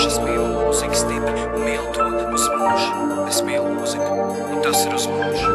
vienkārši es mīlu mūziku stipri un mīlu to uz mūžu. Es mīlu mūziku, un tas ir uz mūžu.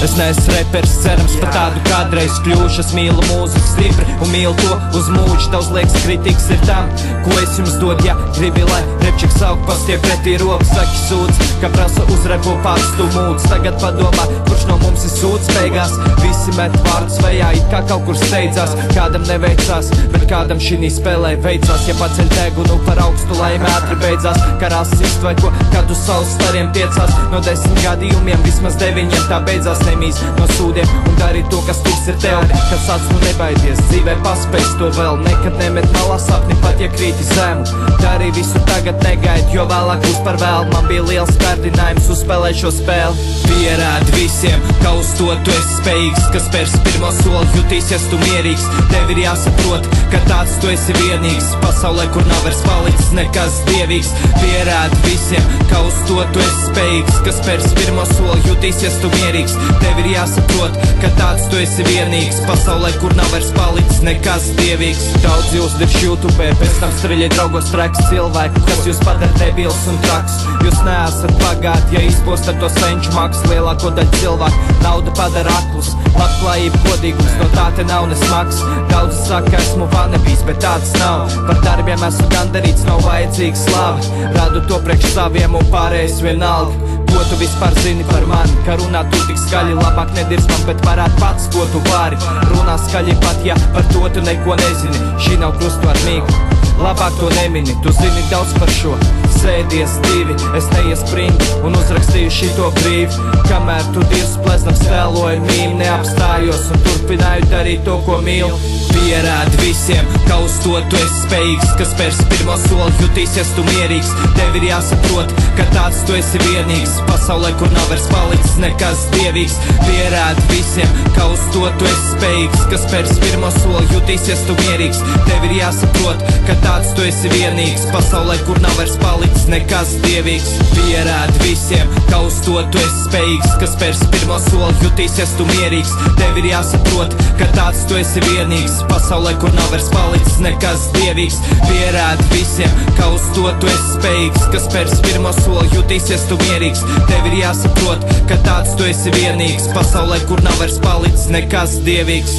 Es neesmu reperis, cerams, par tādu kādreiz kļūšu. Es mīlu mūziku stipri un mīlu to uz mūžu. Tavs liekas kritikas ir tam, ko es jums dodu, ja gribi, lai repčiks aug pastie pretī rokas, saki sūdz, ka prasa uzrepo pārstu mūdz. Tagad padomā, kurš no mums ir sūdz beigās. Visi met vārdus vējā, it kā kaut kur steidzās. Kādam neveicās, bet kādam šinī spēlē veicās. Ja paceļ degunu par augstu, lai ātri beidzās. Karās sist vai ko, kad uz saules stariem tiecās. No 10 gadījumiem vismaz 9 tā beidzās. Nemīs no sūdiem un dari to, kas tiks ir tev. Kad sāc nu nebaidies, dzīvē paspējas to vēl. Nekad nemet malā sapni, pat ja krīti zemu. Dari visu tagad, negaidi, jo vēlāk būs par vēlu. Man bija liels kārdinājums uzspēlēt šo spēli. Pierādi visiem, ka uz to tu esi spējīgs, kas spērs pirmo soli, jutīsies tu mierīgs. Tev ir jāsaprot, ka tāds tu esi vienīgs pasaulē, kur nav vairs palicis nekas dievīgs. Pierādi visiem, ka uz to tu esi spējīgs, kas spērs pirmo soli, jutīsies tu mierīgs. Tev ir jāsaprot, ka tāds tu esi vienīgs pasaulē, kur nav vairs palicis nekas dievīgs. Daudz jūs dirš YouTube, pēc tam streļiet draugos traks cilvēku, kas jūs padara debils un traks. Jūs neesat bagāti, ja izpostat to senču maks. Lielāko daļu cilvēku nauda padara aklus. Labklājība, godīgums, no tā te nav nesmaks. Daudz saka, esmu vanebijs, bet tāds nav. Par darbiem esmu gandarīts, nav vajadzīgs slava. Radu to priekš saviem un pārējais vienalga. Ko tu vispār zini par mani? Ka runā tu tik skaļi, labāk nedirz man, bet parād pats, ko tu vari. Runā skaļi pat, ja par to tu neko nezini. Šī nav krustu ar mīklu, labāk to nemini. Tu zini daudz par šo, sēdies divi. Es neiespringu un uzrakstīju šito brīvi. Kamēr tu dirz pleznam stēloju mīm, neapstājos un turpināju darīt to, ko mīlu. Pierādi visiem, ka uz to tu esi spējīgs, kas spērs pirmo soli, jutīsies tu mierīgs. Tev ir jāsaprot, ka tāds tu esi vienīgs pasaulē, kur nav vairs palicis nekas dievīgs. Pierādi visiem, ka uz to tu esi spējīgs, kas spērs pirmo soli, jutīsies tu mierīgs. Tev ir jāsaprot, ka tāds tu esi vienīgs pasaulē, kur nav vairs palicis nekas dievīgs. Pierādi visiem, ka uz to tu esi spējīgs, kas spērs pirmo soli, jutīsies tu mierīgs. Tev ir jāsaprot, ka tāds tu esi vienīgs pasaulē, kur nav vairs palicis nekas dievīgs. Pierādi visiem, ka uz to tu esi spējīgs, kas spērs pirmo soli, jutīsies tu mierīgs. Tev ir jāsaprot, ka tāds tu esi vienīgs pasaulē, kur nav vairs palicis nekas dievīgs.